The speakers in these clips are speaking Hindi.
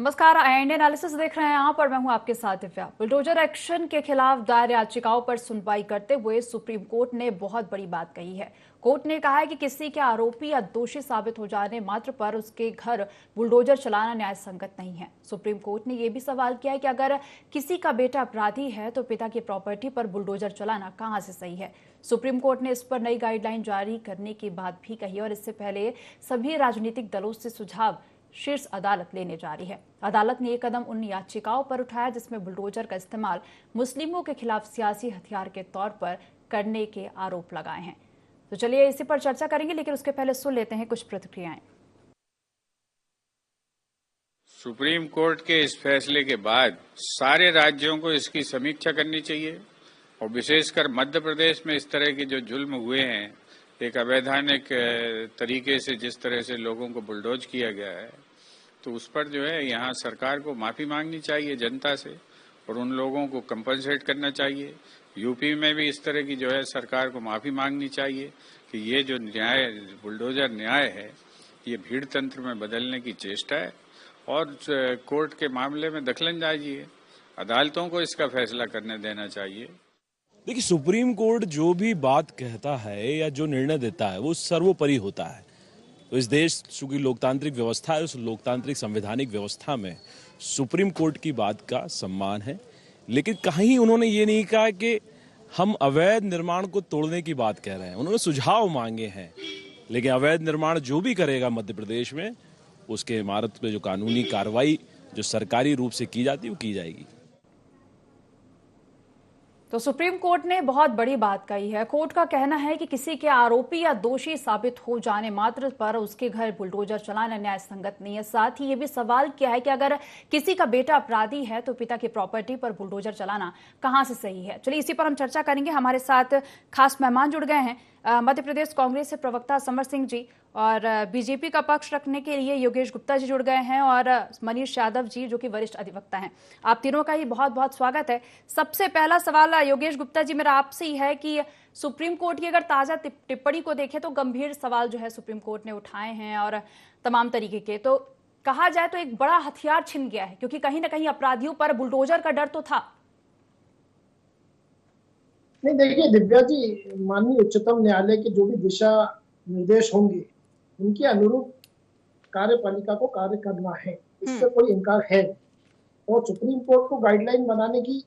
नमस्कार, इंडियन एनालिसिस देख रहे हैं आप और मैं हूं आपके साथ दिव्या। बुलडोजर एक्शन के खिलाफ दायर याचिकाओं पर सुनवाई करते हुए सुप्रीम कोर्ट ने बहुत बड़ी बात कही है। कोर्ट ने कहा है कि किसी के आरोपी या दोषी साबित हो जाने मात्र पर उसके घर बुलडोजर चलाना न्याय संगत नहीं है। सुप्रीम कोर्ट ने यह भी सवाल किया है कि अगर किसी का बेटा अपराधी है तो पिता की प्रॉपर्टी पर बुलडोजर चलाना कहां से सही है। सुप्रीम कोर्ट ने इस पर नई गाइडलाइन जारी करने की बात भी कही और इससे पहले सभी राजनीतिक दलों से सुझाव शीर्ष अदालत लेने जा रही है। अदालत ने यह कदम उन याचिकाओं पर उठाया जिसमें बुलडोजर का इस्तेमाल मुस्लिमों के खिलाफ सियासी हथियार के तौर पर करने के आरोप लगाए हैं। तो चलिए इसी पर चर्चा करेंगे, लेकिन उसके पहले सुन लेते हैं कुछ प्रतिक्रियाएं। सुप्रीम कोर्ट के इस फैसले के बाद सारे राज्यों को इसकी समीक्षा करनी चाहिए और विशेषकर मध्य प्रदेश में इस तरह के जो जुल्म हुए हैं, एक अवैधानिक तरीके से जिस तरह से लोगों को बुलडोज किया गया है, तो उस पर जो है यहाँ सरकार को माफी मांगनी चाहिए जनता से और उन लोगों को कंपनसेट करना चाहिए। यूपी में भी इस तरह की जो है सरकार को माफी मांगनी चाहिए कि ये जो न्याय बुलडोजर न्याय है ये भीड़ तंत्र में बदलने की चेष्टा है और कोर्ट के मामले में दखलंदाजी है। अदालतों को इसका फैसला करने देना चाहिए। देखिए, सुप्रीम कोर्ट जो भी बात कहता है या जो निर्णय देता है वो सर्वोपरि होता है। तो इस देश की लोकतांत्रिक व्यवस्था है, उस लोकतांत्रिक संवैधानिक व्यवस्था में सुप्रीम कोर्ट की बात का सम्मान है। लेकिन कहीं उन्होंने ये नहीं कहा कि हम अवैध निर्माण को तोड़ने की बात कह रहे हैं। उन्होंने सुझाव मांगे हैं, लेकिन अवैध निर्माण जो भी करेगा मध्य प्रदेश में, उसके इमारत पे जो कानूनी कार्रवाई जो सरकारी रूप से की जाती है वो की जाएगी। तो सुप्रीम कोर्ट ने बहुत बड़ी बात कही है। कोर्ट का कहना है कि किसी के आरोपी या दोषी साबित हो जाने मात्र पर उसके घर बुलडोजर चलाना न्याय संगत नहीं है। साथ ही ये भी सवाल किया है कि अगर किसी का बेटा अपराधी है तो पिता की प्रॉपर्टी पर बुलडोजर चलाना कहां से सही है। चलिए इसी पर हम चर्चा करेंगे। हमारे साथ खास मेहमान जुड़ गए हैं, मध्य प्रदेश कांग्रेस से प्रवक्ता समर सिंह जी, और बीजेपी का पक्ष रखने के लिए योगेश गुप्ता जी जुड़ गए हैं, और मनीष यादव जी जो कि वरिष्ठ अधिवक्ता हैं। आप तीनों का ही बहुत बहुत स्वागत है। सबसे पहला सवाल योगेश गुप्ता जी मेरा आपसे ही है कि सुप्रीम कोर्ट की अगर ताजा टिप्पणी को देखें तो गंभीर सवाल जो है सुप्रीम कोर्ट ने उठाए हैं और तमाम तरीके के, तो कहा जाए तो एक बड़ा हथियार छिन गया है, क्योंकि कहीं ना कहीं अपराधियों पर बुलडोजर का डर तो था। नहीं, देखिए दिव्या जी, माननीय उच्चतम न्यायालय के जो भी दिशा निर्देश होंगे उनके अनुरूप कार्यपालिका को कार्य करना है, इससे कोई इनकार है। और सुप्रीम कोर्ट को गाइडलाइन बनाने की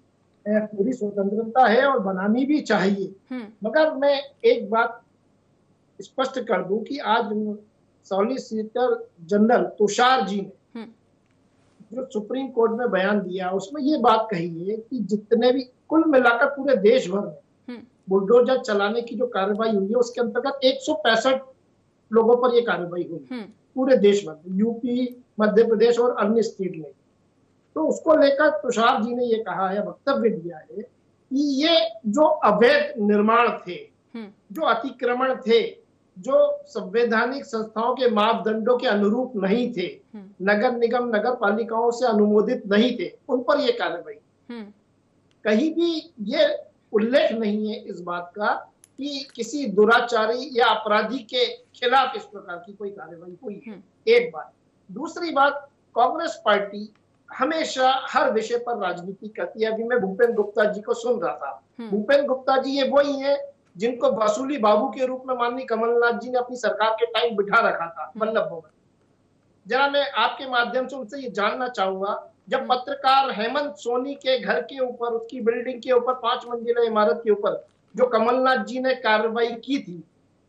पूरी स्वतंत्रता है और बनानी भी चाहिए। मगर मैं एक बात स्पष्ट कर दूं कि आज सॉलिसिटर जनरल तुषार जी ने जो सुप्रीम कोर्ट में बयान दिया उसमें ये बात कही है कि जितने भी कुल मिलाकर पूरे देश भर में बुलडोजर चलाने की जो कार्रवाई हुई है उसके अंतर्गत 165 लोगों पर यह कार्रवाई हुई पूरे देश भर में, यूपी, मध्य प्रदेश और अन्य स्टेट में। तो उसको लेकर तुषार जी ने ये कहा है, वक्तव्य दिया है कि ये जो अवैध निर्माण थे, जो अतिक्रमण थे, जो संवैधानिक संस्थाओं के मापदंडों के अनुरूप नहीं थे, नगर निगम नगर पालिकाओं से अनुमोदित नहीं थे, उन पर यह कार्रवाई। कहीं भी ये उल्लेख नहीं है इस बात का कि किसी दुराचारी या अपराधी के खिलाफ इस प्रकार की कोई कार्रवाई हुई है। एक बात। दूसरी बात, कांग्रेस पार्टी हमेशा हर विषय पर राजनीति करती है। अभी मैं भूपेन गुप्ता जी को सुन रहा था। भूपेन गुप्ता जी ये वही है जिनको वसूली बाबू के रूप में माननीय कमलनाथ जी ने अपनी सरकार के टाइम बिठा रखा था वल्लभ भवन। जरा मैं आपके माध्यम से उनसे ये जानना चाहूंगा, जब पत्रकार हेमंत सोनी के घर के ऊपर, उसकी बिल्डिंग के ऊपर, 5 मंजिला इमारत के ऊपर जो कमलनाथ जी ने कार्रवाई की थी,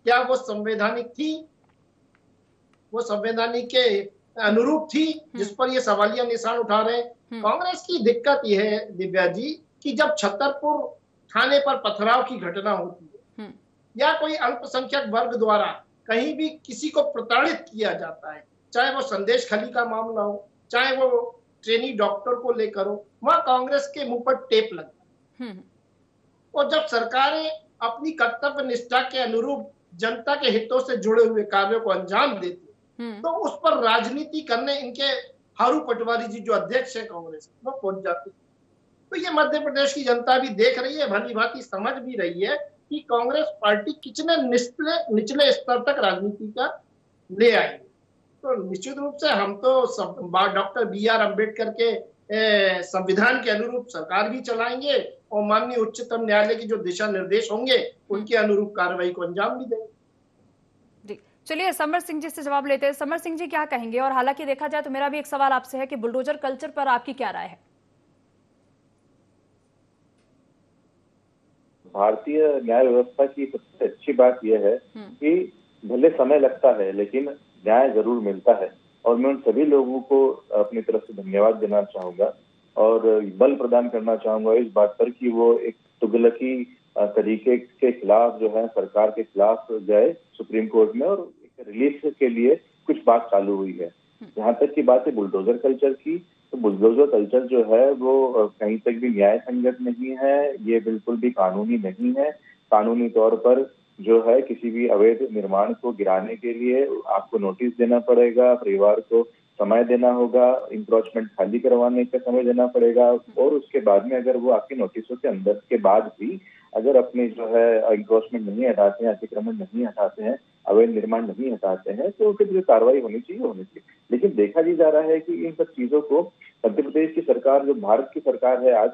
क्या वो संवैधानिक थी? वो संवैधानिक के अनुरूप थी जिस पर ये सवालिया निशान उठा रहे हैं? कांग्रेस की दिक्कत यह है दिव्या जी कि जब छतरपुर थाने पर पथराव की घटना होती है या कोई अल्पसंख्यक वर्ग द्वारा कहीं भी किसी को प्रताड़ित किया जाता है, चाहे वो संदेश खली का मामला हो, चाहे वो ट्रेनी डॉक्टर को लेकर हो, वहां कांग्रेस के मुंह पर टेप लगता है। और जब सरकारें अपनी कर्तव्य निष्ठा के अनुरूप जनता के हितों से जुड़े हुए कार्यों को अंजाम देती तो उस पर राजनीति करने इनके हारू पटवारी जी जो अध्यक्ष है कांग्रेस, वो पहुंच जाती। तो ये मध्य प्रदेश की जनता भी देख रही है, भली भांति समझ भी रही है कि कांग्रेस पार्टी कितने निचले स्तर तक राजनीति का ले आई। तो निश्चित रूप से हम तो सब डॉक्टर B.R. अम्बेडकर के संविधान के अनुरूप सरकार भी चलाएंगे और माननीय उच्चतम न्यायालय की जो दिशा निर्देश होंगे उनके अनुरूप कार्रवाई को अंजाम भी देंगे। जी चलिए, समर सिंह जी से जवाब लेते हैं। समर सिंह जी क्या कहेंगे? और हालांकि देखा जाए तो मेरा भी एक सवाल आपसे है कि बुलडोजर कल्चर पर आपकी क्या राय है? भारतीय न्याय व्यवस्था की सबसे अच्छी बात यह है कि भले समय लगता है लेकिन न्याय जरूर मिलता है, और मैं उन सभी लोगों को अपनी तरफ से धन्यवाद देना चाहूंगा और बल प्रदान करना चाहूंगा इस बात पर कि वो एक तुगलकी तरीके के खिलाफ जो है सरकार के खिलाफ गए सुप्रीम कोर्ट में और एक रिलीफ के लिए कुछ बात चालू हुई है। जहां तक की बात है बुलडोजर कल्चर की, तो बुलडोजर कल्चर जो है वो कहीं तक भी न्याय संगत नहीं है, ये बिल्कुल भी कानूनी नहीं है। कानूनी तौर पर जो है किसी भी अवैध निर्माण को गिराने के लिए आपको नोटिस देना पड़ेगा, परिवार को समय देना होगा, इंक्रोचमेंट खाली करवाने का समय देना पड़ेगा, और उसके बाद में अगर वो आपके नोटिसों के अंदर के बाद भी अगर अपने जो है इंक्रोचमेंट नहीं हटाते हैं, अतिक्रमण नहीं हटाते हैं, अवैध निर्माण नहीं हटाते हैं, तो फिर जो कार्रवाई होनी चाहिए। लेकिन देखा भी जा रहा है कि इन सब चीजों को मध्य प्रदेश की सरकार, जो भारत की सरकार है आज,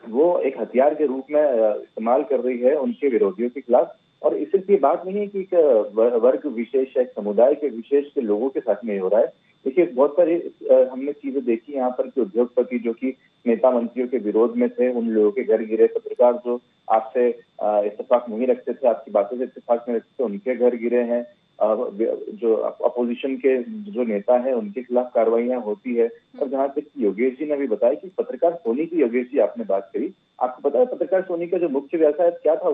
वो एक हथियार के रूप में इस्तेमाल कर रही है उनके विरोधियों के खिलाफ। और इससे ये बात नहीं है कि एक वर्ग विशेष, एक समुदाय के विशेष के लोगों के साथ में हो रहा है। देखिए बहुत सारी हमने चीजें देखी यहाँ पर कि उद्योगपति जो कि नेता मंत्रियों के विरोध में थे, उन लोगों के घर गिरे, पत्रकार जो आपसे इत्तेफाक नहीं रखते थे, आपकी बातों से इत्तेफाक नहीं रखते थे, उनके घर गिरे हैं। जो अपोजिशन के जो नेता है उनके खिलाफ कार्रवाइयां होती है। और जहां तक योगेश जी ने भी बताया कि पत्रकार सोनी की, योगेश जी आपने बात करी, आपको पता है पत्रकार सोनी का जो मुख्य व्यवसाय क्या था?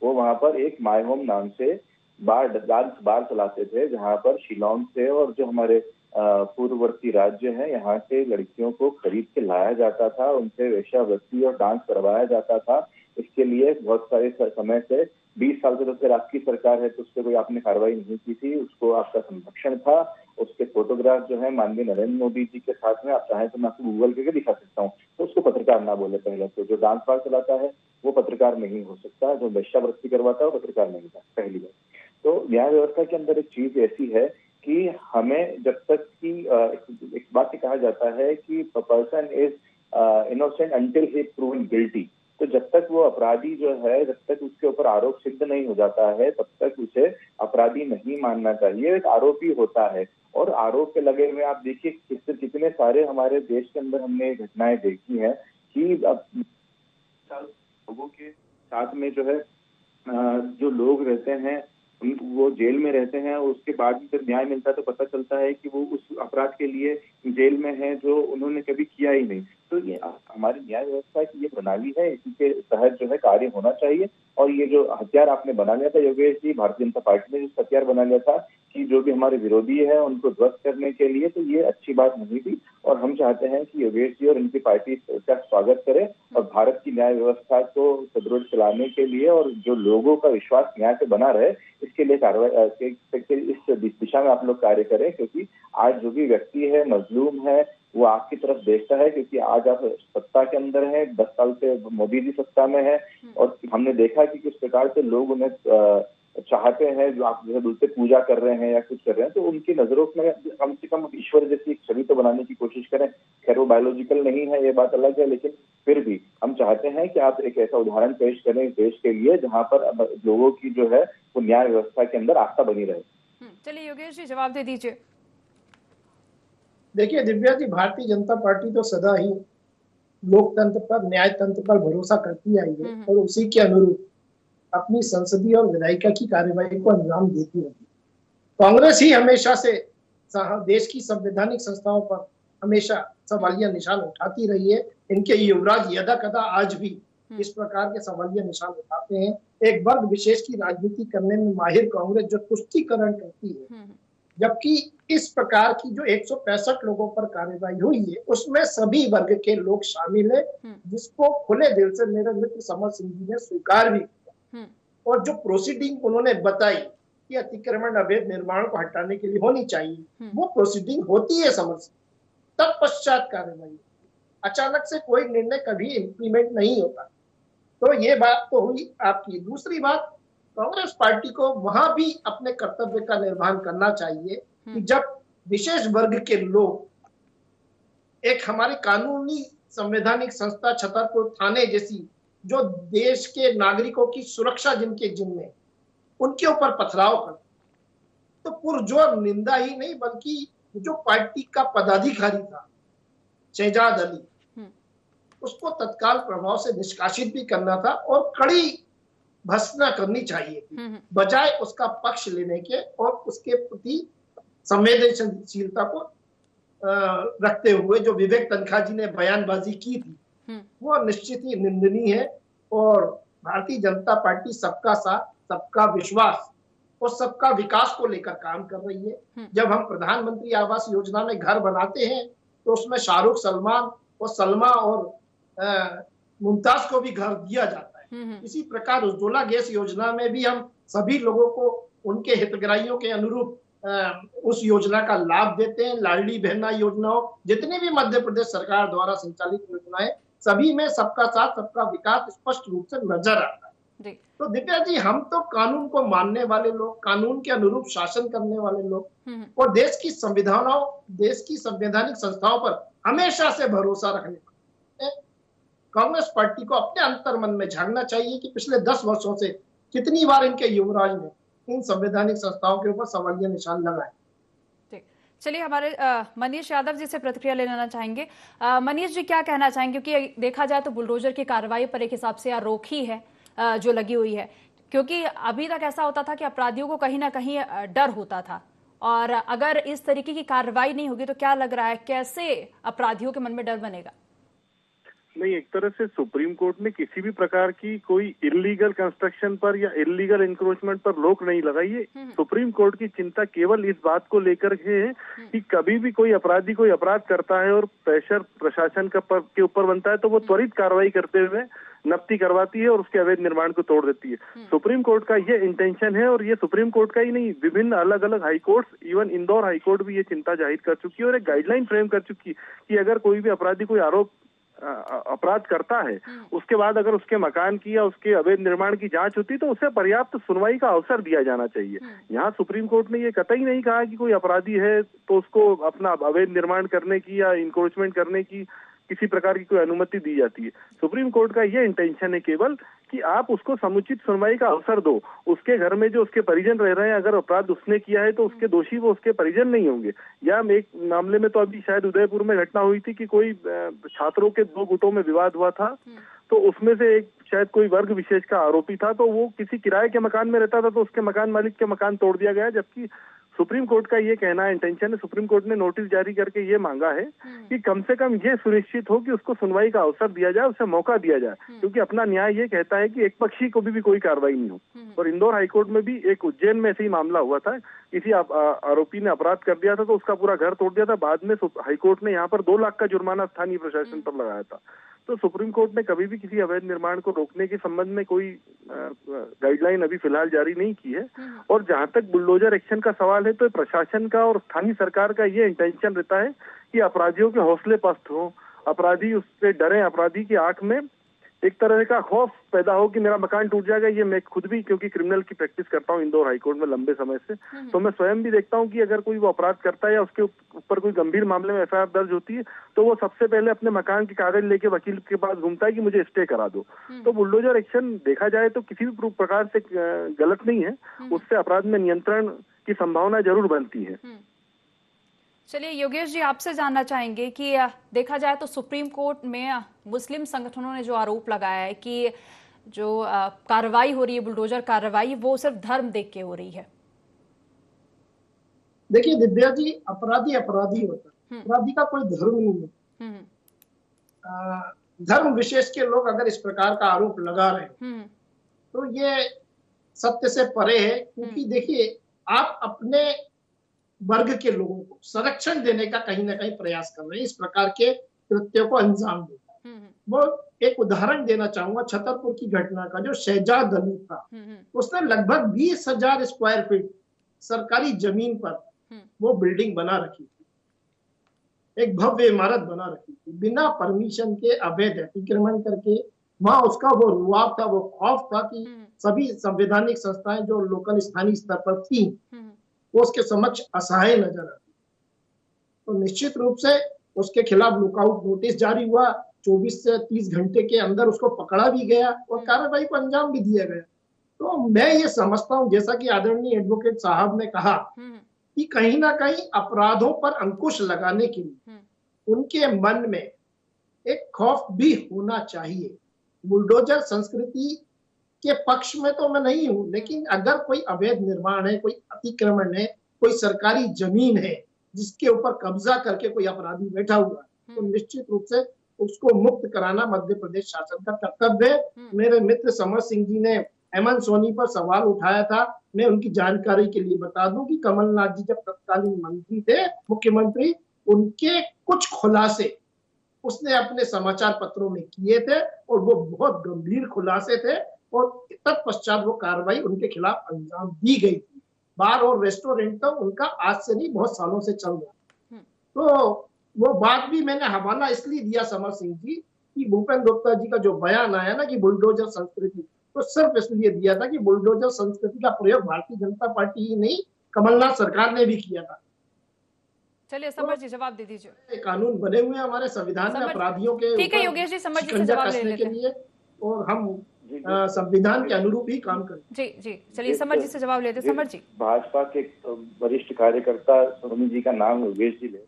वो वहां पर एक माय होम नाम से डांस बार चलाते थे, जहां पर शिलांग से और जो हमारे पूर्ववर्ती राज्य हैं यहाँ से लड़कियों को खरीद के लाया जाता था, उनसे वेश्यावृत्ति और डांस करवाया जाता था। इसके लिए बहुत सारे समय से 20 साल से तो फिर आपकी सरकार है तो उस पर कोई आपने कार्रवाई नहीं की थी, उसको आपका संरक्षण था। उसके फोटोग्राफ जो है माननीय नरेंद्र मोदी जी के साथ में, आप चाहें तो मैं आपको गूगल करके दिखा सकता हूँ, तो उसको पत्रकार ना बोले। पहले तो जो डांस बार चलाता है वो पत्रकार नहीं हो सकता, जो वेश्यावृत्ति करवाता है वो पत्रकार नहीं था, पहली बात। तो न्याय व्यवस्था के अंदर एक चीज ऐसी है कि हमें जब तक कि एक बात से कहा जाता है कि person is innocent until he proven guilty, तो जब तक वो अपराधी जो है, जब तक उसके ऊपर आरोप सिद्ध नहीं हो जाता है तब तक उसे अपराधी नहीं मानना चाहिए। एक आरोपी होता है और आरोप पे लगे हुए आप देखिए कितने सारे हमारे देश के अंदर हमने घटनाएं देखी हैं कि लोगों के साथ में जो है जो लोग रहते हैं वो जेल में रहते हैं, उसके बाद जब न्याय मिलता है तो पता चलता है कि वो उस अपराध के लिए जेल में है जो उन्होंने कभी किया ही नहीं। तो ये हमारी न्याय व्यवस्था की ये प्रणाली है, इसी के तहत जो है कार्य होना चाहिए। और ये जो हथियार आपने बना लिया था योगेश जी, भारतीय जनता पार्टी ने जो हथियार बना लिया था कि जो भी हमारे विरोधी है उनको ध्वस्त करने के लिए, तो ये अच्छी बात नहीं थी। और हम चाहते हैं कि योगेश जी और इनकी पार्टी का स्वागत करें और भारत की न्याय व्यवस्था को सुदृढ़ चलाने के लिए और जो लोगों का विश्वास न्याय पे बना रहे, इसके लिए कार्रवाई इस दिशा में आप लोग कार्य करें। क्योंकि आज जो भी व्यक्ति है, मजलूम है, वो आपकी तरफ देखता है, क्योंकि आज आप सत्ता के अंदर हैं, 10 साल से मोदी जी सत्ता में है और हमने देखा कि किस प्रकार से लोग उन्हें चाहते हैं, जो आप जैसे बोलते पूजा कर रहे हैं या कुछ कर रहे हैं, तो उनकी नजरों में कम से कम ईश्वर जैसी एक छवि तो बनाने की कोशिश करें। खैर वो बायोलॉजिकल नहीं है, ये बात अलग है, लेकिन फिर भी हम चाहते हैं कि आप एक ऐसा उदाहरण पेश करें इस देश के लिए जहां पर लोगों की जो है वो न्याय व्यवस्था के अंदर आस्था बनी रहे। चलिए योगेश जी जवाब दे दीजिए। देखिए दिव्या जी, भारतीय जनता पार्टी तो सदा ही लोकतंत्र पर, न्यायतंत्र पर भरोसा करती आई है और उसी के अनुरूप अपनी संसदीय और विधायिका की कार्यवाही को अंजाम देती रही। कांग्रेस ही हमेशा से देश की संवैधानिक संस्थाओं पर हमेशा सवालिया निशान उठाती रही है। इनके युवराज यदा कदा आज भी इस प्रकार के सवालिया निशान उठाते हैं। एक वर्ग विशेष की राजनीति करने में माहिर कांग्रेस जो तुष्टीकरण करती है, जबकि इस प्रकार की जो 165 लोगों पर कार्रवाई हुई है उसमें सभी वर्ग के लोग शामिल है, जिसको खुले दिल से मेरे मित्र समर सिंह जी ने स्वीकार भी किया। और जो प्रोसीडिंग उन्होंने बताई कि अतिक्रमण अवैध निर्माण को हटाने के लिए होनी चाहिए, वो प्रोसीडिंग होती है समर सिंह, तब पश्चात कार्रवाई। अचानक से कोई निर्णय कभी इम्प्लीमेंट नहीं होता। तो ये बात तो हुई आपकी। दूसरी बात, कांग्रेस पार्टी को वहां भी अपने कर्तव्य का निर्वहन करना चाहिए कि जब विशेष वर्ग के लोग एक हमारी कानूनी संवैधानिक संस्था छतरपुर थाने जैसी जो देश के नागरिकों की सुरक्षा जिनके जिम्मे, उनके ऊपर पथराव कर, तो पुरजोर निंदा ही नहीं बल्कि जो पार्टी का पदाधिकारी था शहजाद अली, उसको तत्काल प्रभाव से निष्कासित भी करना था और कड़ी भर्त्सना करनी चाहिए थी, बजाय उसका पक्ष लेने के और उसके प्रति संवेदनशीलता को रखते हुए जो विवेक तनखा जी ने बयानबाजी की थी वो निश्चित ही निंदनीय है। और भारतीय जनता पार्टी सबका साथ, सबका विश्वास और सबका विकास को लेकर काम कर रही है। जब हम प्रधानमंत्री आवास योजना में घर बनाते हैं तो उसमें शाहरुख, सलमान और सलमा और मुमताज को भी घर दिया जाता है। इसी प्रकार उज्ज्वला गैस योजना में भी हम सभी लोगों को उनके हितग्राहियों के अनुरूप उस योजना का लाभ देते हैं। लाडली बहना योजनाओं, जितनी भी मध्य प्रदेश सरकार द्वारा संचालित योजनाएं, सभी में सबका साथ, सबका विकास स्पष्ट रूप से नजर आता है। तो दिव्या जी, हम तो कानून को मानने वाले लोग, कानून के अनुरूप शासन करने वाले लोग और देश की संविधानों, देश की संवैधानिक संस्थाओं पर हमेशा से भरोसा रखने वाले कांग्रेस पार्टी को अपने अंतर मन में झांकना चाहिए कि पिछले 10 वर्षों से कितनी बार इनके युवराज ने इन संवैधानिक संस्थाओं के ऊपर सवालिया निशान लगाए। चलिए, हमारे मनीष यादव जी से प्रतिक्रिया ले लेना चाहेंगे। मनीष जी, क्या कहना चाहेंगे? क्योंकि देखा जाए तो बुलडोजर की कार्रवाई पर एक हिसाब से रोक ही है जो लगी हुई है, क्योंकि अभी तक ऐसा होता था कि अपराधियों को कहीं ना कहीं डर होता था, और अगर इस तरीके की कार्रवाई नहीं होगी तो क्या लग रहा है कैसे अपराधियों के मन में डर बनेगा? नहीं, एक तरह से सुप्रीम कोर्ट ने किसी भी प्रकार की कोई इलीगल कंस्ट्रक्शन पर या इलीगल इंक्रोचमेंट पर रोक नहीं लगाई है। सुप्रीम कोर्ट की चिंता केवल इस बात को लेकर के है कि कभी भी कोई अपराधी कोई अपराध करता है और प्रेशर प्रशासन के ऊपर बनता है तो वो त्वरित कार्रवाई करते हुए नफ्ती करवाती है और उसके अवैध निर्माण को तोड़ देती है। सुप्रीम कोर्ट का ये इंटेंशन है, और ये सुप्रीम कोर्ट का ही नहीं, विभिन्न अलग अलग high court, even Indore high court भी ये चिंता जाहिर कर चुकी है और एक गाइडलाइन फ्रेम कर चुकी है कि अगर कोई भी अपराधी कोई अपराध करता है, उसके बाद अगर उसके मकान की या उसके अवैध निर्माण की जांच होती तो उसे पर्याप्त सुनवाई का अवसर दिया जाना चाहिए। यहाँ सुप्रीम कोर्ट ने ये कतई नहीं कहा कि कोई अपराधी है तो उसको अपना अवैध निर्माण करने की या इंक्रोचमेंट करने की किसी प्रकार की कोई अनुमति दी जाती है। सुप्रीम कोर्ट का ये इंटेंशन है केवल कि आप उसको समुचित सुनवाई का अवसर दो। उसके घर में जो उसके परिजन रह रहे हैं, अगर अपराध उसने किया है तो उसके दोषी वो उसके परिजन नहीं होंगे। या एक मामले में तो अभी शायद उदयपुर में घटना हुई थी कि कोई छात्रों के 2 गुटों में विवाद हुआ था, तो उसमें से एक शायद कोई वर्ग विशेष का आरोपी था, तो वो किसी किराए के मकान में रहता था, तो उसके मकान मालिक के मकान तोड़ दिया गया। जबकि सुप्रीम कोर्ट का ये कहना है, इंटेंशन है, सुप्रीम कोर्ट ने नोटिस जारी करके ये मांगा है कि कम से कम ये सुनिश्चित हो कि उसको सुनवाई का अवसर दिया जाए, उसे मौका दिया जाए, क्योंकि अपना न्याय ये कहता है कि एक पक्षी को भी कोई कार्रवाई नहीं हो। और इंदौर हाईकोर्ट में भी एक उज्जैन में ऐसे ही मामला हुआ था, किसी आरोपी ने अपराध कर दिया था तो उसका पूरा घर तोड़ दिया था। बाद में हाईकोर्ट ने यहाँ पर 2 लाख का जुर्माना स्थानीय प्रशासन पर लगाया था। तो सुप्रीम कोर्ट ने कभी भी किसी अवैध निर्माण को रोकने के संबंध में कोई गाइडलाइन अभी फिलहाल जारी नहीं की है। और जहां तक बुलडोजर एक्शन का सवाल है, तो प्रशासन का और स्थानीय सरकार का ये इंटेंशन रहता है कि अपराधियों के हौसले पस्त हो, अपराधी उससे डरे, अपराधी की आंख में एक तरह का खौफ पैदा हो कि मेरा मकान टूट जाएगा। ये मैं खुद भी, क्योंकि क्रिमिनल की प्रैक्टिस करता हूँ इंदौर हाईकोर्ट में लंबे समय से, तो मैं स्वयं भी देखता हूँ कि अगर कोई वो अपराध करता है या उसके ऊपर कोई गंभीर मामले में एफआईआर दर्ज होती है तो वो सबसे पहले अपने मकान के कागज लेके वकील के पास घूमता है कि मुझे स्टे करा दो। तो बुलडोजर एक्शन देखा जाए तो किसी भी प्रकार से गलत नहीं है, उससे अपराध में नियंत्रण की संभावना जरूर बनती है। चलिए योगेश जी, आपसे जानना चाहेंगे कि देखा जाए तो सुप्रीम कोर्ट में मुस्लिम संगठनों ने जो आरोप लगाया है कि जो कार्रवाई हो रही है, बुलडोजर कार्रवाई, वो सिर्फ धर्म देख के हो रही है। देखिए दिव्या जी, अपराधी अपराधी होता है, अपराधी का कोई धर्म नहीं है। धर्म विशेष के लोग अगर इस प्रकार का आरोप लगा रहे हैं तो ये सत्य से परे है, क्योंकि देखिए आप अपने वर्ग के लोगों को संरक्षण देने का कहीं ना कहीं प्रयास कर रहे हैं, इस प्रकार के कृत्यों को अंजाम देता। वो एक उदाहरण देना चाहूंगा छतरपुर की घटना का। जो शहजाद अली था, उसने लगभग 20,000 स्क्वायर फीट सरकारी जमीन पर वो बिल्डिंग बना रखी थी, एक भव्य इमारत बना रखी थी, बिना परमिशन के अवैध अतिक्रमण करके। वहां उसका वो रुआब था, वो खौफ था कि सभी संवैधानिक संस्थाएं जो लोकल स्थानीय स्तर पर थी वो उसके समक्ष असहाय नजर आती। तो निश्चित रूप से उसके खिलाफ लुकआउट नोटिस जारी हुआ, 24 से 30 घंटे के अंदर उसको पकड़ा भी गया और कार्रवाई को अंजाम भी दिया गया। तो मैं ये समझता हूँ, जैसा कि आदरणीय एडवोकेट साहब ने कहा कि कहीं ना कहीं अपराधों पर अंकुश लगाने के लिए उनके मन में एक खौफ भी होना चाहिए। बुलडोजर संस्कृति के पक्ष में तो मैं नहीं हूं, लेकिन अगर कोई अवैध निर्माण है, कोई अतिक्रमण है, कोई सरकारी जमीन है जिसके ऊपर कब्जा करके कोई अपराधी बैठा हुआ है, तो निश्चित रूप से उसको मुक्त कराना मध्य प्रदेश शासन का कर्तव्य है। मेरे मित्र समर सिंह जी ने हेमंत सोनी पर सवाल उठाया था। मैं उनकी जानकारी के लिए बता दूं कि कमलनाथ जी जब तत्कालीन मंत्री थे, मुख्यमंत्री, उनके कुछ खुलासे उसने अपने समाचार पत्रों में किए थे और वो बहुत गंभीर खुलासे थे और तत्पश्चात वो कार्रवाई उनके खिलाफ अंजाम दी गई थी। बार और रेस्टोरेंट तो उनका आज से नहीं, बहुत सालों से चल रहा। तो वो बात भी मैंने हवाला इसलिए दिया समर सिंह जी कि भूपेंद्र गुप्ता जी का जो बयान आया ना कि बुलडोजर संस्कृति, तो सिर्फ इसलिए दिया था कि बुलडोजर संस्कृति का प्रयोग भारतीय जनता पार्टी ही नहीं, कमलनाथ सरकार ने भी किया था। चलिए समर जी जवाब दे दीजिए। कानून बने हुए हैं हमारे संविधान में अपराधियों के, ठीक है योगेश जी, समर जी से जवाब ले लेते हैं और हम संविधान के अनुरूप ही काम करें। जी जी, चलिए समर जी से जवाब लेते हैं। समर जी, भाजपा के वरिष्ठ कार्यकर्ता सोनी जी का नाम योगेश जी ले,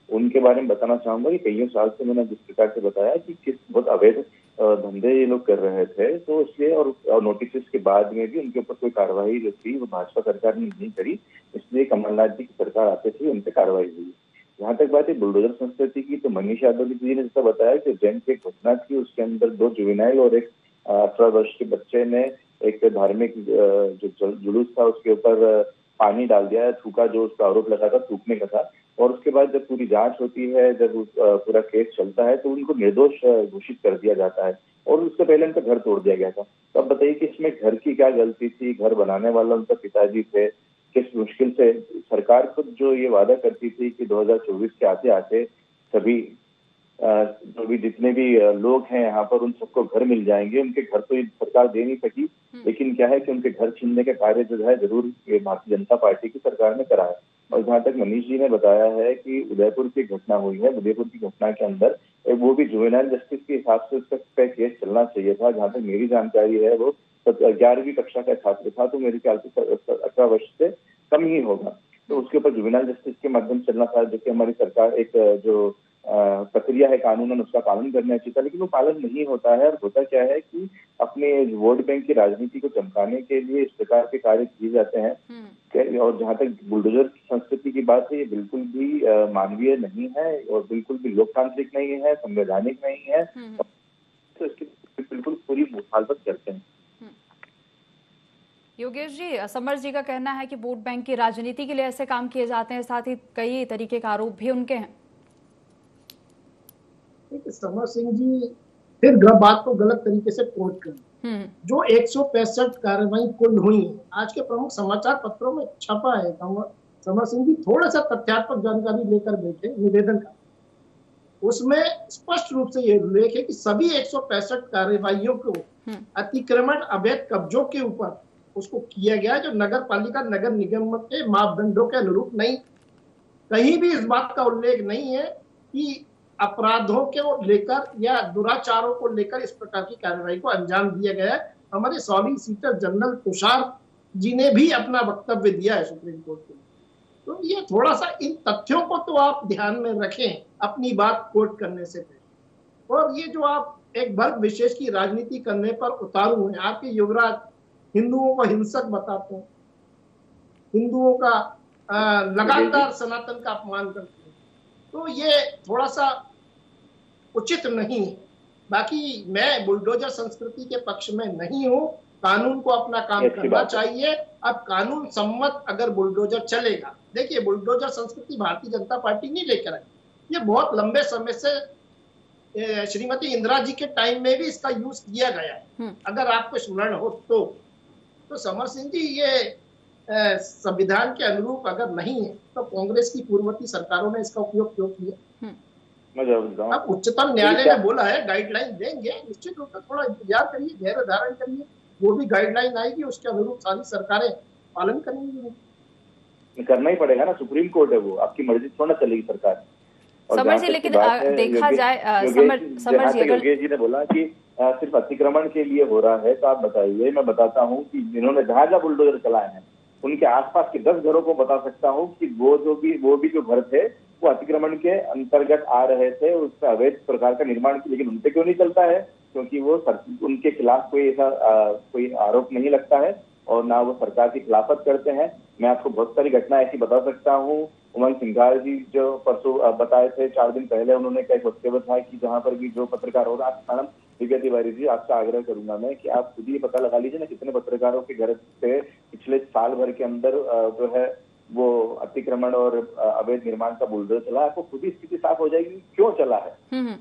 उनके बारे में बताना चाहूंगा कि कई साल से मैंने जिस प्रकार से बताया कि किस बहुत अवैध धंधे ये लोग कर रहे थे, तो इसलिए और नोटिस के बाद में भी उनके ऊपर कोई कार्रवाई जो थी वो भाजपा सरकार ने नहीं करी, इसलिए कमलनाथ जी की सरकार आते थे उन पर कार्रवाई हुई। जहाँ तक बात है बुलडोजर संस्कृति की, तो मनीष यादव जी ने जैसा बताया कि जैन की एक घटना थी, उसके अंदर 2 जुवेनाइल और एक 18 वर्ष के बच्चे ने एक धार्मिक जो जुलूस था उसके ऊपर पानी डाल दिया, थूका, जो उसका आरोप लगा था थूकने का था। और उसके बाद जब पूरी जांच होती है, जब पूरा केस चलता है, तो उनको निर्दोष घोषित कर दिया जाता है और उससे पहले उनका घर तोड़ दिया गया था। तो अब बताइए कि इसमें घर की क्या गलती थी? घर बनाने वाला उनका पिताजी थे। किस मुश्किल से सरकार खुद जो ये वादा करती थी कि 2024 के आते आते सभी जो भी जितने भी लोग हैं यहाँ पर उन सबको घर मिल जाएंगे, उनके घर तो ये सरकार दे नहीं सकी, लेकिन क्या है कि उनके घर छीनने के कार्य जो है जरूर ये भारतीय जनता पार्टी की सरकार ने करा है। और जहाँ तक मनीष जी ने बताया है कि उदयपुर की घटना हुई है, उदयपुर की घटना के अंदर वो भी जुवेनाइल जस्टिस के हिसाब से उसका केस चलना चाहिए था। जहाँ तक मेरी जानकारी है वो 11वीं कक्षा का छात्र था, तो मेरे ख्याल से 18 वर्ष से कम ही होगा, तो उसके ऊपर जुवेनाइल जस्टिस के माध्यम चलना था, जो कि हमारी सरकार एक जो प्रक्रिया है कानूनन उसका पालन करना चाहिए था, लेकिन वो पालन नहीं होता है। और होता क्या है कि अपने वोट बैंक की राजनीति को चमकाने के लिए इस प्रकार के कार्य किए जाते हैं। और जहाँ तक बुलडोजर की संस्कृति की बात है, ये बिल्कुल भी मानवीय नहीं है और बिल्कुल भी लोकतांत्रिक नहीं है, संवैधानिक नहीं है, तो इसकी बिल्कुल पूरी मुखालफत करते हैं। योगेश जी, समर जी का कहना है कि वोट बैंक की राजनीति के लिए ऐसे काम किए जाते हैं, साथ ही कई तरीके के आरोप भी उनके हैं। समर सिंह जी फिर बात को गलत तरीके से कोट करें। जो 165 कार्रवाई कुल हुई है, आज के प्रमुख समाचार पत्रों में छपा है। समर सिंह जी थोड़ा सा तथ्यात्मक जानकारी लेकर बैठे निवेदन का, उसमें स्पष्ट रूप से ये उल्लेख है कि सभी 165 कार्रवाइयों को अतिक्रमण, अवैध कब्जों के ऊपर उसको किया गया जो नगर पालिका, नगर निगम के मापदंडों के अनुरूप नहीं। कहीं भी इस बात का उल्लेख नहीं है कि अपराधों को लेकर या दुराचारों को लेकर इस प्रकार की कार्रवाई को अंजाम दिया गया है। हमारे सॉलिसिटर जनरल तुषार जी ने भी अपना वक्तव्य दिया है सुप्रीम कोर्ट में। तो ये थोड़ा सा इन तथ्यों को तो आप ध्यान में रखें अपनी बात कोर्ट करने से पहले। और ये जो आप एक वर्ग विशेष की राजनीति करने पर उतारू हैं, आपके युवराज हिंदुओं को हिंसक बताते हैं, हिंदुओं का लगातार सनातन का अपमान करते हैं, तो ये थोड़ा सा उचित नहीं है। बाकी मैं बुलडोजर संस्कृति के पक्ष में नहीं हूं, कानून को अपना काम करना चाहिए। अब कानून सम्मत अगर बुलडोजर चलेगा, देखिए बुलडोजर संस्कृति भारतीय जनता पार्टी नहीं लेकर आई, ये बहुत लंबे समय से श्रीमती इंदिरा जी के टाइम में भी इसका यूज किया गया है, अगर आपको स्मरण हो तो समर सिंह जी ये संविधान के अनुरूप अगर नहीं है तो कांग्रेस की पूर्ववर्ती सरकारों ने इसका उपयोग क्यों किया? अब उच्चतम न्यायालय ने बोला है गाइडलाइन देंगे, निश्चित रूप से थोड़ा इंतजार करिए, धैर्य धारण करिए, वो भी गाइडलाइन आएगी, उसके अनुरूप सारी सरकारें पालन करेंगी। करना ही पड़ेगा ना, सुप्रीम कोर्ट है वो, आपकी मर्जी थोड़ा ना चलेगी सरकार। समर जी, लेकिन देखा जाए समर जी, योगेश जी ने बोला कि सिर्फ अतिक्रमण के लिए हो रहा है, तो आप बताइए। मैं बताता हूँ कि जिन्होंने जहां जहां बुलडोजर चलाए हैं उनके आसपास के 10 घरों को बता सकता हूँ कि वो भी जो घर थे वो अतिक्रमण के अंतर्गत आ रहे थे, उसका अवैध प्रकार का निर्माण, लेकिन उनपे क्यों नहीं चलता है? क्योंकि वो उनके खिलाफ कोई ऐसा कोई आरोप नहीं लगता है और ना वो सरकार की खिलाफत करते हैं। मैं आपको बहुत सारी घटना ऐसी बता सकता हूँ। उमंग सिंघार जी जो परसों बताए थे 4 दिन पहले, उन्होंने कई वक्तव्य था कि जहां पर भी जो पत्रकार होगा, मैडम दिव्या तिवारी जी, आपसे आग्रह करूंगा मैं कि आप खुद ही पता लगा लीजिए ना कितने पत्रकारों के घर से पिछले साल भर के अंदर जो है वो अतिक्रमण और अवैध निर्माण का बुलडोजर चला। आपको खुद ही स्थिति साफ हो जाएगी क्यों चला है।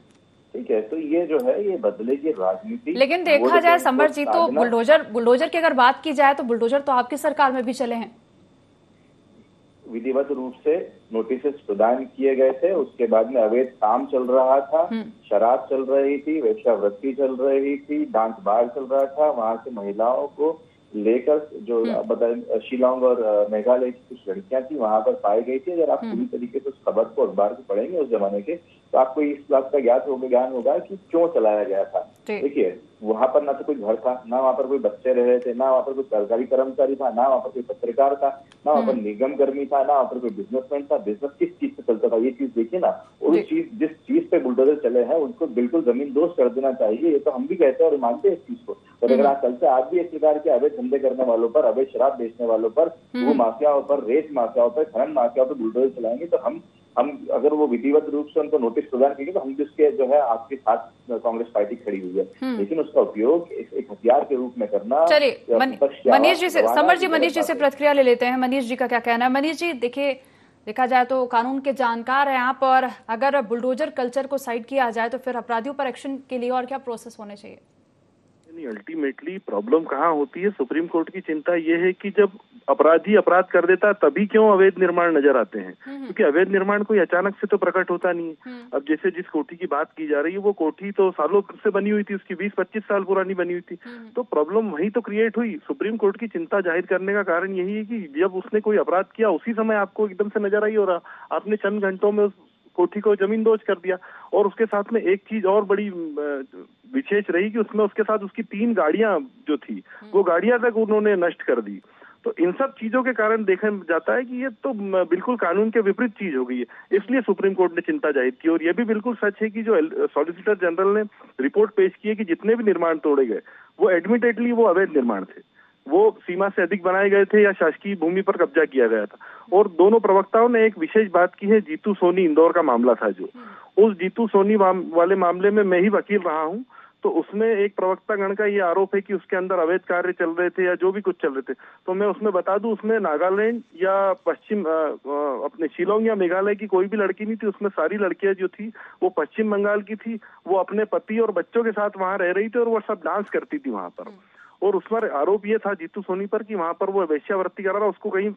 ठीक है, तो ये जो है ये बदलेगी राजनीति। लेकिन देखा जाए समर जी, तो बुलडोजर की अगर बात की जाए तो बुलडोजर तो आपकी सरकार में भी चले हैं। विधिवत रूप से नोटिस प्रदान किए गए थे, उसके बाद में अवैध काम चल रहा था, शराब चल रही थी, वेश्यावृत्ति चल रही थी, डांस बार चल रहा था। वहां से महिलाओं को लेकर जो शिलांग और मेघालय की कुछ लड़कियां थी वहां पर पाई गई थी। अगर आप पूरी तरीके से उस खबर को अखबार को पढ़ेंगे उस जमाने के, तो आपको इस बात का ज्ञान होगा कि क्यों चलाया गया था। देखिए, वहां पर ना तो कोई घर था, ना वहां पर कोई बच्चे रहे थे, ना वहां पर कोई सरकारी कर्मचारी था, ना वहां पर कोई पत्रकार था, ना वहां पर निगम कर्मी था, ना वहां पर कोई बिजनेसमैन था। बिजनेस किस चीज पे चलता था ये चीज देखिए ना। और जिस चीज पे बुलडोजर चले हैं उनको बिल्कुल जमीन दोष कर देना चाहिए। ये तो हम भी कहते हैं और मानते हैं इस चीज को। और अगर आज कल से आज भी इस प्रकार के अवैध धंधे करने वालों पर, अवैध शराब बेचने वालों पर, भू माफियाओं पर, रेत माफियाओं पर, खनन माफियाओं पर बुलडोजर चलाएंगे, तो हम अगर वो विधिवत रूप से उनको नोटिस प्रदान करेंगे तो हम जिसके जो है आपके साथ कांग्रेस पार्टी खड़ी हुई है, लेकिन उसका उपयोग एक हथियार के रूप में करना। चलिए मनीष जी से, समर जी, मनीष जी से प्रतिक्रिया ले लेते हैं। मनीष जी का क्या कहना है? मनीष जी, देखिए, देखा जाए तो कानून के जानकार हैं आप, और अगर बुलडोजर कल्चर को साइड किया जाए तो फिर अपराधियों पर एक्शन के लिए और क्या प्रोसेस होने चाहिए? अल्टीमेटली प्रॉब्लम कहाँ होती है? सुप्रीम कोर्ट की चिंता ये है कि जब अपराधी अपराध कर देता है तभी क्यों अवैध निर्माण नजर आते हैं, क्योंकि अवैध निर्माण कोई अचानक से तो प्रकट होता नहीं है। अब जैसे जिस कोठी की बात की जा रही है वो कोठी तो सालों से बनी हुई थी, उसकी 20-25 साल पुरानी बनी हुई थी, तो प्रॉब्लम वही तो क्रिएट हुई। सुप्रीम कोर्ट की चिंता जाहिर करने का कारण यही है कि जब उसने कोई अपराध किया उसी समय आपको एकदम से नजर आई और आपने चंद घंटों में उस कोठी को जमींदोज कर दिया। और उसके साथ में एक चीज और बड़ी विशेष रही कि उसमें उसके साथ उसकी 3 गाड़ियां जो थी वो गाड़ियां तक उन्होंने नष्ट कर दी। तो इन सब चीजों के कारण देखा जाता है कि ये तो बिल्कुल कानून के विपरीत चीज हो गई है, इसलिए सुप्रीम कोर्ट ने चिंता जाहिर की। और ये भी बिल्कुल सच है कि जो सॉलिसिटर जनरल ने रिपोर्ट पेश की है कि जितने भी निर्माण तोड़े गए वो एडमिटेडली वो अवैध निर्माण थे, वो सीमा से अधिक बनाए गए थे या शासकीय भूमि पर कब्जा किया गया था। और दोनों प्रवक्ताओं ने एक विशेष बात की है, जीतू सोनी इंदौर का मामला था जो, उस जीतू सोनी वाले मामले में मैं ही वकील रहा हूँ, तो उसमें एक प्रवक्ता गण का ये आरोप है कि उसके अंदर अवैध कार्य चल रहे थे या जो भी कुछ चल रहे थे। तो मैं उसमें बता दूं, उसमें नागालैंड या पश्चिम अपने शिलोंग या मेघालय की कोई भी लड़की नहीं थी, उसमें सारी लड़कियां जो थी वो पश्चिम बंगाल की थी। वो अपने पति और बच्चों के साथ वहां रह रही थी और वो सब डांस करती थी वहां पर। और उस पर आरोप ये था जीतू सोनी पर कि वहां पर वो वेश्यावृत्ति कर रहा था, उसको कहीं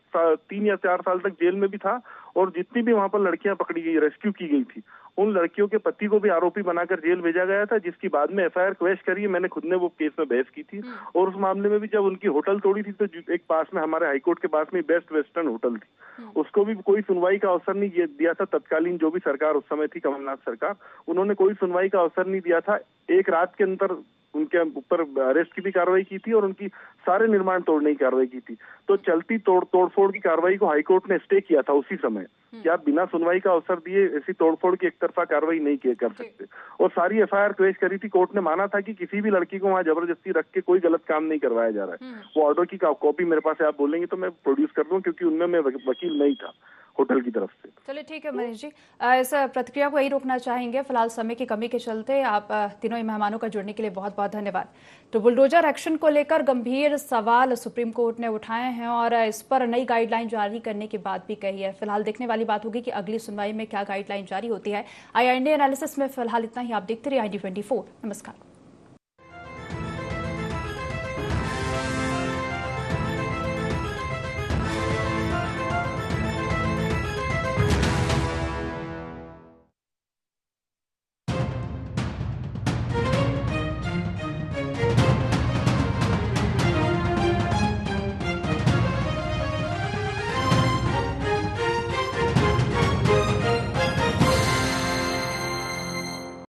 3 या 4 साल तक जेल में भी था। और जितनी भी वहां पर लड़कियां पकड़ी गई, रेस्क्यू की गई थी, उन लड़कियों के पति को भी आरोपी बनाकर जेल भेजा गया था, जिसकी बाद में एफआईआर क्वेश करी है। मैंने खुद ने वो केस में बहस की थी। और उस मामले में भी जब उनकी होटल तोड़ी थी तो एक पास में हमारे हाईकोर्ट के पास में बेस्ट वेस्टर्न होटल थी, उसको भी कोई सुनवाई का अवसर नहीं दिया था। तत्कालीन जो भी सरकार उस समय थी, कमलनाथ सरकार, उन्होंने कोई सुनवाई का अवसर नहीं दिया था। एक रात के अंदर उनके ऊपर अरेस्ट की भी कार्रवाई की थी और उनकी सारे निर्माण तोड़ने की कार्रवाई की थी। तो चलती तोड़फोड़ की कार्रवाई को हाईकोर्ट ने स्टे किया था उसी समय कि आप बिना सुनवाई का अवसर दिए ऐसी तोड़फोड़ की एक तरफा कार्रवाई नहीं कर सकते। और सारी एफआईआर क्वेश करी थी। कोर्ट ने माना था कि किसी भी लड़की को वहां जबरदस्ती रख के कोई गलत काम नहीं करवाया जा रहा है। वो ऑर्डर की कॉपी मेरे पास है, आप बोलेंगे तो मैं प्रोड्यूस कर दूं, क्योंकि उनमें मैं वकील नहीं था होटल की तरफ से। चलिए ठीक है मनीष जी, इस प्रतिक्रिया को यही रोकना चाहेंगे, फिलहाल समय की कमी के चलते। आप तीनों ही मेहमानों का जुड़ने के लिए बहुत बहुत धन्यवाद। तो बुलडोजर एक्शन को लेकर गंभीर सवाल सुप्रीम कोर्ट ने उठाए हैं और इस पर नई गाइडलाइन जारी करने की बात भी कही है। फिलहाल देखने वाली बात होगी कि अगली सुनवाई में क्या गाइडलाइन जारी होती है। आई इंडिया एनालिसिस में फिलहाल इतना ही। आप देखते रहिए ID24। नमस्कार।